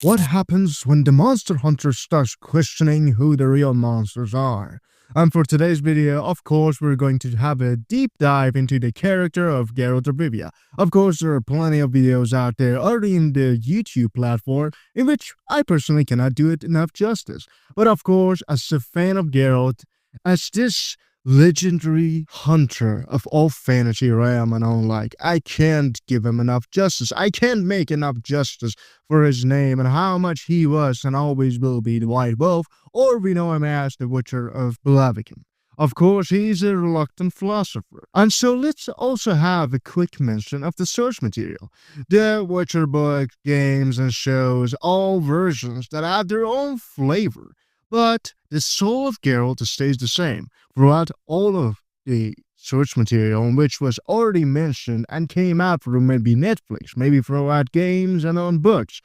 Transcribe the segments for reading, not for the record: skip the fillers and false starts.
What happens when the monster hunter starts questioning who the real monsters are? And for today's video, of course, we're going to have a deep dive into the character of Geralt of Rivia. Of course, there are plenty of videos out there already in the YouTube platform in which I personally cannot do it enough justice. But of course, as a fan of Geralt, as this legendary hunter of all fantasy realm and all, like, I can't give him enough justice. I can't make enough justice for his name and how much he was and always will be the White Wolf, or we know him as the Witcher of Blaviken. Of course, he's a reluctant philosopher. And so let's also have a quick mention of the source material. The Witcher books, games, and shows, all versions that have their own flavor. But the soul of Geralt stays the same throughout all of the source material, which was already mentioned and came out from maybe Netflix, maybe throughout games and on books.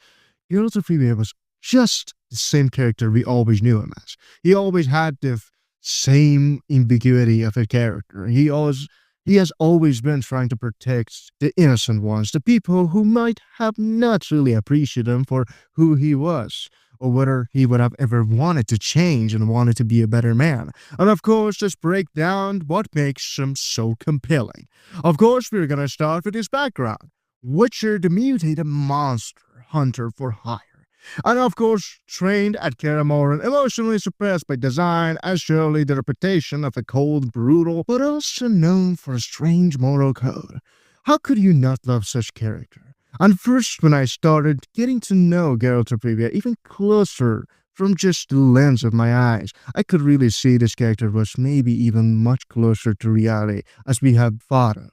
Geralt of Rivia was just the same character we always knew him as. He always had the same ambiguity of a character. He has always been trying to protect the innocent ones, the people who might have not really appreciated him for who he was, or whether he would have ever wanted to change and wanted to be a better man. And of course, just break down what makes him so compelling. Of course, we're gonna start with his background. Witcher, the mutated monster hunter for hire. And of course, trained at Karamoran, emotionally suppressed by design, as surely the reputation of a cold, brutal, but also known for a strange moral code. How could you not love such character? And first, when I started getting to know Geralt of Rivia even closer from just the lens of my eyes, I could really see this character was maybe even much closer to reality as we have thought of.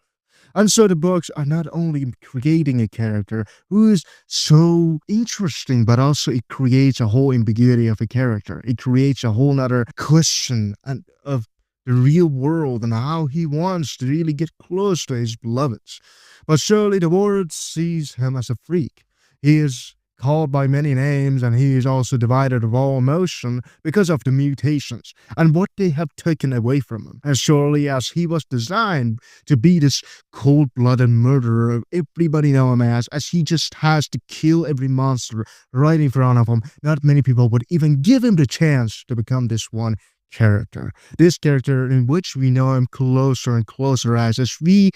And so the books are not only creating a character who is so interesting, but also it creates a whole ambiguity of a character. It creates a whole nother question of the real world and how he wants to really get close to his beloveds. But surely the world sees him as a freak. He is called by many names, and he is also divided of all emotion because of the mutations and what they have taken away from him. As surely as he was designed to be this cold-blooded murderer, everybody know him as he just has to kill every monster right in front of him. Not many people would even give him the chance to become this one character. This character in which we know him closer and closer as me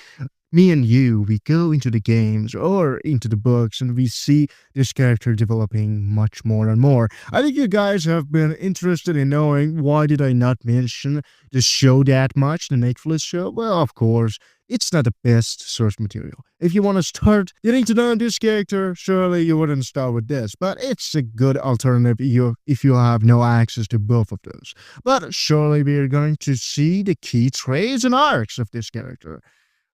and you, we go into the games or into the books and we see this character developing much more and more. I think you guys have been interested in knowing why did I not mention the show that much, the Netflix show? Well, of course, it's not the best source material. If you want to start getting to know this character, surely you wouldn't start with this, but it's a good alternative if you have no access to both of those. But surely we are going to see the key traits and arcs of this character.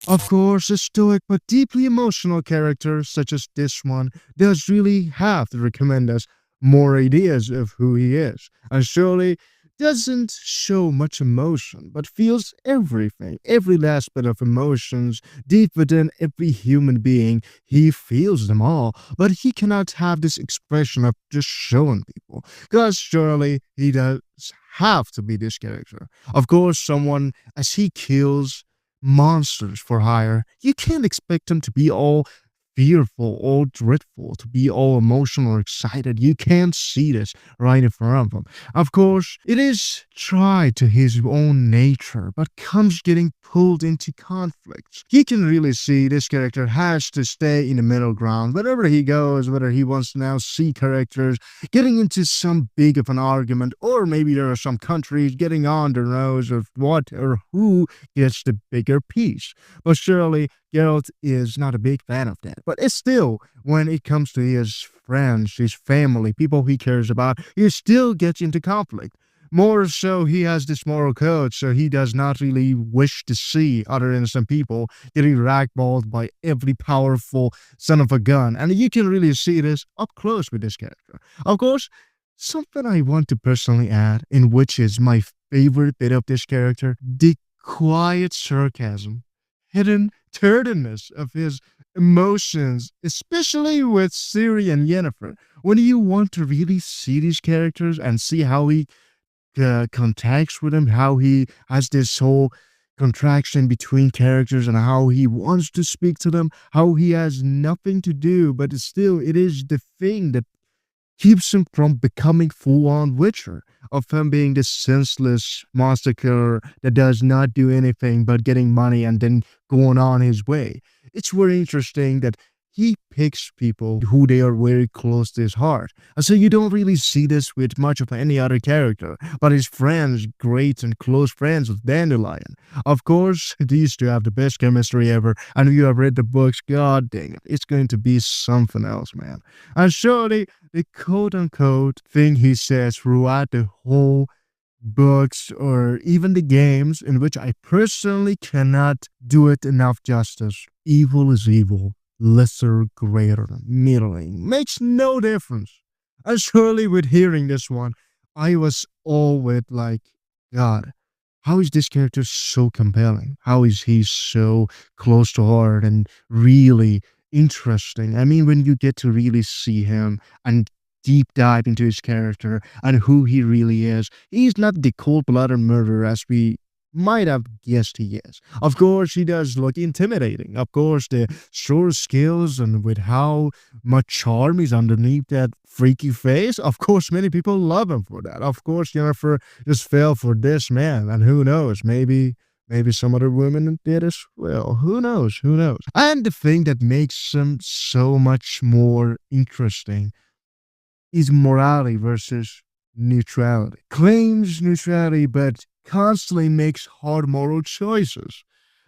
Of course, a stoic but deeply emotional character such as this one does really have to recommend us more ideas of who he is, and surely doesn't show much emotion, but feels everything, every last bit of emotions deep within every human being. He feels them all, but he cannot have this expression of just showing people, because surely he does have to be this character. Of course, someone as he kills monsters for hire, you can't expect them to be all fearful, all dreadful, to be all emotional or excited. You can't see this right in front of them. Of course, it is tried to his own nature, but comes getting pulled into conflicts. You can really see this character has to stay in the middle ground wherever he goes, whether he wants to now see characters getting into some big of an argument, or maybe there are some countries getting on their nose of what or who gets the bigger piece. But surely Geralt is not a big fan of that. But it's still, when it comes to his friends, his family, people he cares about, he still gets into conflict. More so, he has this moral code, so he does not really wish to see other innocent people getting ragdolled by every powerful son of a gun. And you can really see this up close with this character. Of course, something I want to personally add, in which is my favorite bit of this character, the quiet sarcasm, hidden tenderness of his emotions, especially with Ciri and Yennefer. When you want to really see these characters and see how he contacts with them, how he has this whole contraction between characters and how he wants to speak to them, how he has nothing to do, but still it is the thing that keeps him from becoming full-on Witcher, of him being this senseless monster killer that does not do anything but getting money and then going on his way. It's very interesting that he picks people who they are very close to his heart. And so you don't really see this with much of any other character, but his friends, great and close friends with Dandelion. Of course, these two have the best chemistry ever, and if you have read the books, god dang it, it's going to be something else, man. And surely, the quote-unquote thing he says throughout the whole books or even the games in which I personally cannot do it enough justice. Evil is evil, lesser, greater, middling. Makes no difference. And surely with hearing this one, I was all with like, God, how is this character so compelling? How is he so close to heart and really interesting? I mean, when you get to really see him and deep dive into his character and who he really is, he's not the cold-blooded murderer as we might have guessed he is. Of course, he does look intimidating. Of course, the short skills and with how much charm is underneath that freaky face. Of course, many people love him for that. Of course, Jennifer just fell for this man, and who knows, maybe some other women did as well. Who knows? Who knows? And the thing that makes him so much more interesting is morality versus neutrality. Claims neutrality, but constantly makes hard moral choices.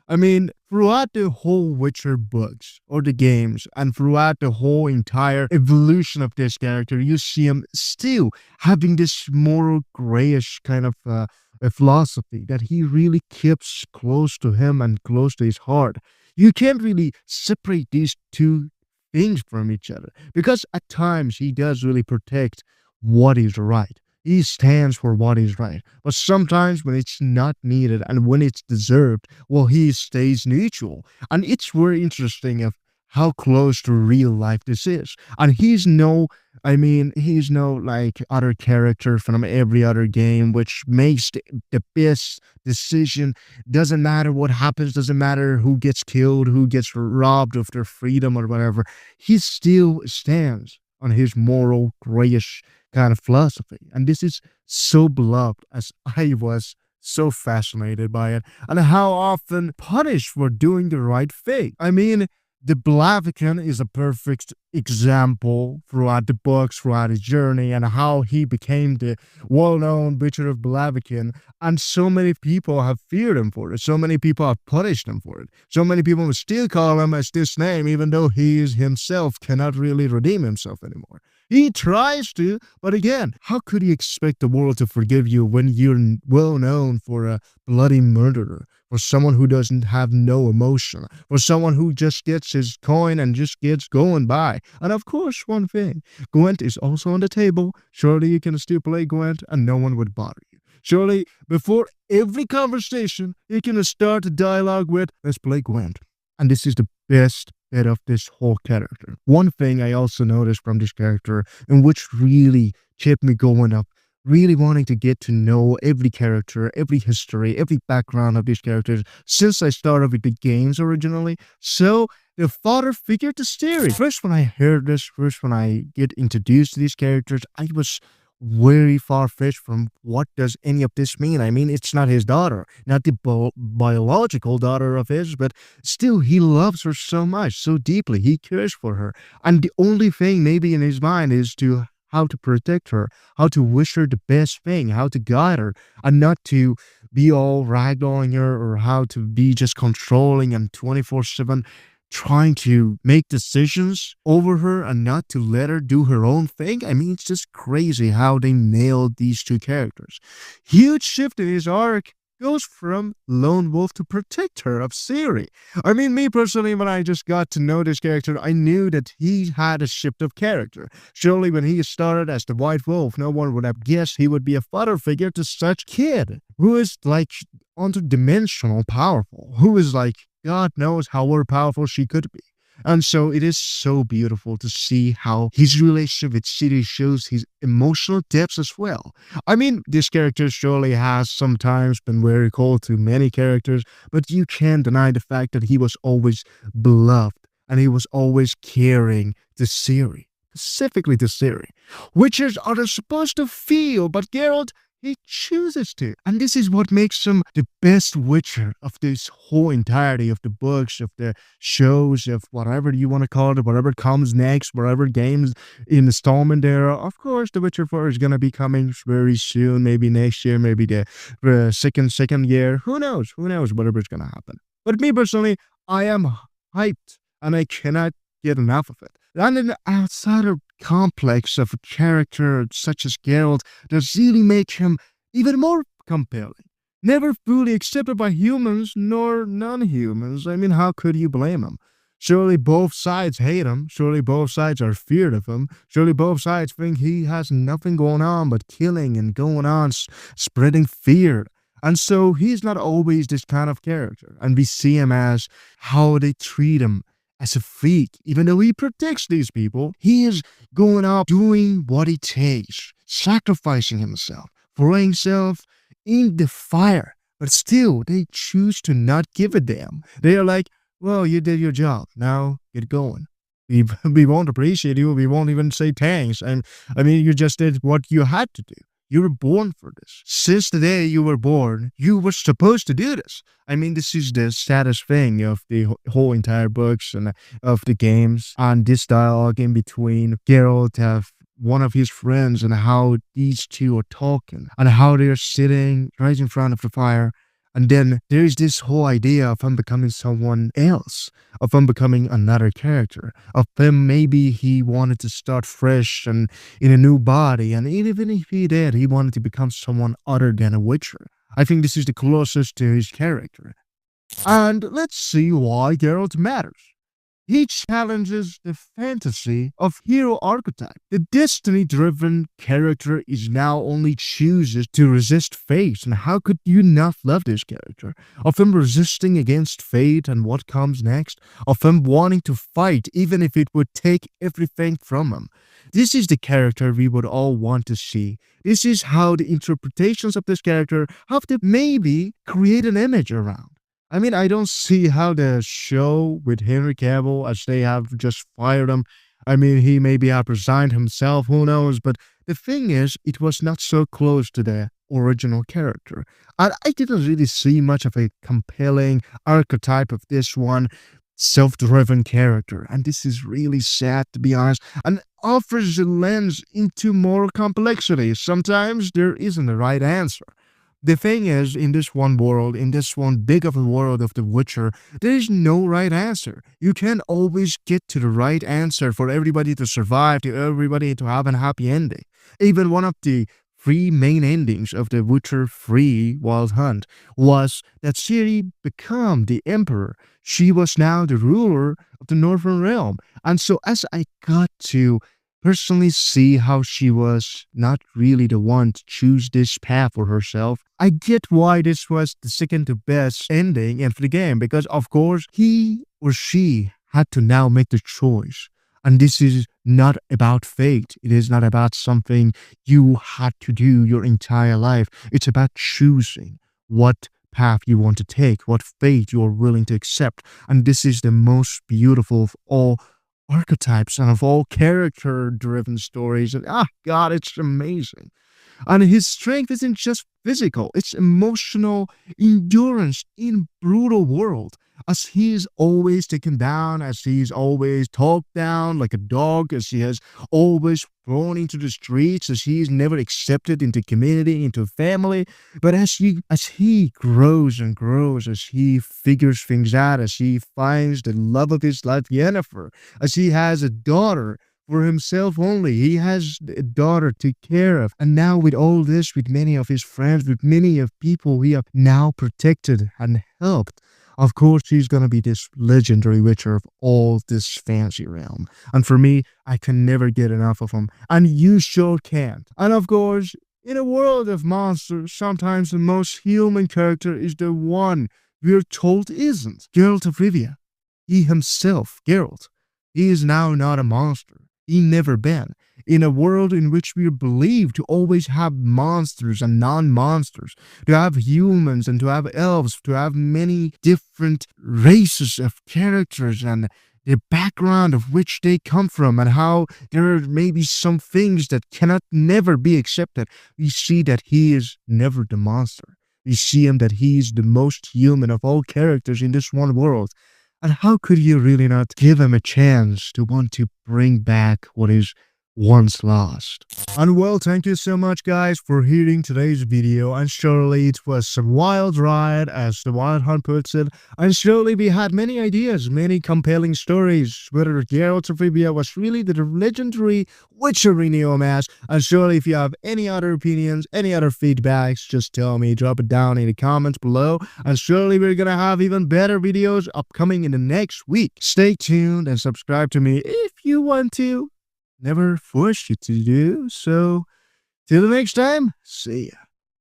I mean, throughout the whole Witcher books or the games, and throughout the whole entire evolution of this character, you see him still having this moral grayish kind of a philosophy that he really keeps close to him and close to his heart. You can't really separate these two things from each other because at times he does really protect what is right. He stands for what is right. But sometimes when it's not needed and when it's deserved, well, he stays neutral. And it's very interesting of how close to real life this is. And he's no like other character from every other game, which makes the best decision. Doesn't matter what happens, doesn't matter who gets killed, who gets robbed of their freedom or whatever. He still stands on his moral, grayish kind of philosophy. And this is so beloved as I was so fascinated by it and how often punished for doing the right thing. I mean, the Blaviken is a perfect example throughout the books, throughout his journey, and how he became the well-known Witcher of Blaviken. And so many people have feared him for it. So many people have punished him for it. So many people will still call him as this name, even though he is himself cannot really redeem himself anymore. He tries to, but again, how could he expect the world to forgive you when you're well known for a bloody murderer? For someone who doesn't have no emotion, for someone who just gets his coin and just gets going by. And of course, one thing, Gwent is also on the table. Surely you can still play Gwent and no one would bother you. Surely, before every conversation, you can start a dialogue with, let's play Gwent. And this is the best bit of this whole character. One thing I also noticed from this character, and which really kept me going up, really wanting to get to know every character, every history, every background of these characters since I started with the games originally. So, the father figure to Ciri. First when I heard this, first when I get introduced to these characters, I was very far-fetched from what does any of this mean. I mean, it's not his daughter, not the biological daughter of his, but still he loves her so much, so deeply. He cares for her. And the only thing maybe in his mind is to how to protect her, how to wish her the best thing, how to guide her, and not to be all ragdolling her or how to be just controlling and 24/7 trying to make decisions over her and not to let her do her own thing. I mean, it's just crazy how they nailed these two characters. Huge shift in his arc goes from lone wolf to protector of Ciri. I mean, me personally, when I just got to know this character, I knew that he had a shift of character. Surely when he started as the White Wolf, no one would have guessed he would be a father figure to such kid who is like interdimensional powerful, who is like, God knows how powerful she could be. And so it is so beautiful to see how his relationship with Ciri shows his emotional depths as well. I mean, this character surely has sometimes been very cold to many characters, but you can't deny the fact that he was always beloved and he was always caring to Ciri. specifically to Ciri. Witchers are supposed to feel, but Geralt, he chooses to. And this is what makes him the best Witcher of this whole entirety of the books, of the shows, of whatever you want to call it, whatever comes next, whatever games installment there. Of course, The Witcher 4 is going to be coming very soon, maybe next year, maybe the second year. Who knows? Who knows whatever's going to happen. But me personally, I am hyped and I cannot get enough of it. And an outsider complex of a character such as Geralt does really make him even more compelling. Never fully accepted by humans nor non-humans. I mean, how could you blame him? Surely both sides hate him. Surely both sides are feared of him. Surely both sides think he has nothing going on but killing and going on spreading fear. And so he's not always this kind of character. And we see him as how they treat him as a freak. Even though he protects these people, he is going out doing what it takes, sacrificing himself, throwing himself in the fire. But still, they choose to not give a damn. They are like, well, you did your job. Now get going. We won't appreciate you. We won't even say thanks. And I mean, you just did what you had to do. You were born for this. Since the day you were born, you were supposed to do this. I mean, this is the saddest thing of the whole entire books and of the games. And this dialogue in between Geralt and one of his friends and how these two are talking and how they're sitting right in front of the fire. And then there's this whole idea of him becoming someone else, of him becoming another character, of him maybe he wanted to start fresh and in a new body, and even if he did, he wanted to become someone other than a Witcher. I think this is the closest to his character. And let's see why Geralt matters. He challenges the fantasy of hero archetype. The destiny-driven character is now only chooses to resist fate, and how could you not love this character? Of him resisting against fate and what comes next, of him wanting to fight even if it would take everything from him. This is the character we would all want to see. This is how the interpretations of this character have to maybe create an image around. I mean, I don't see how the show with Henry Cavill, as they have just fired him, I mean, he maybe have resigned himself, who knows, but the thing is, it was not so close to the original character. And I didn't really see much of a compelling archetype of this one self-driven character, and this is really sad, to be honest, and offers a lens into more complexity. Sometimes there isn't a right answer. The thing is, in this one world, in this one big of a world of The Witcher, there is no right answer. You can't always get to the right answer for everybody to survive, to everybody to have a happy ending. Even one of the three main endings of The Witcher 3 Wild Hunt was that Ciri became the emperor. She was now the ruler of the Northern Realm. And so as I got to personally see how she was not really the one to choose this path for herself, I get why this was the second to best ending in the game, because of course he or she had to now make the choice. And this is not about fate. It is not about something you had to do your entire life. It's about choosing what path you want to take, what fate you are willing to accept. And this is the most beautiful of all archetypes and of all character-driven stories. And God, it's amazing. And his strength isn't just physical, it's emotional endurance in brutal world. As he is always taken down, as he is always talked down like a dog, as he has always thrown into the streets, as he is never accepted into community, into family. But as he grows and grows, as he figures things out, as he finds the love of his life, Yennefer, as he has a daughter for himself only. He has a daughter to take care of. And now with all this, with many of his friends, with many of people he have now protected and helped, of course, he's going to be this legendary Witcher of all this fantasy realm. And for me, I can never get enough of him. And you sure can't. And of course, in a world of monsters, sometimes the most human character is the one we're told isn't. Geralt of Rivia. He himself, Geralt, he is now not a monster. He never been. In a world in which we are believed to always have monsters and non-monsters, to have humans and to have elves, to have many different races of characters and the background of which they come from, and how there are maybe some things that cannot never be accepted. We see that he is never the monster. We see him that he is the most human of all characters in this one world. And how could you really not give him a chance to want to bring back what is once lost? And well, thank you so much guys for hearing today's video, and surely it was a wild ride, as the Wild Hunt puts it, and surely we had many ideas, many compelling stories, whether Geralt of Rivia was really the legendary Witcher Neomass. And surely if you have any other opinions, any other feedbacks, just tell me, drop it down in the comments below, and surely we're gonna have even better videos upcoming in the next week. Stay tuned and subscribe to me if you want to. Never force you to do so. Till the next time, see ya.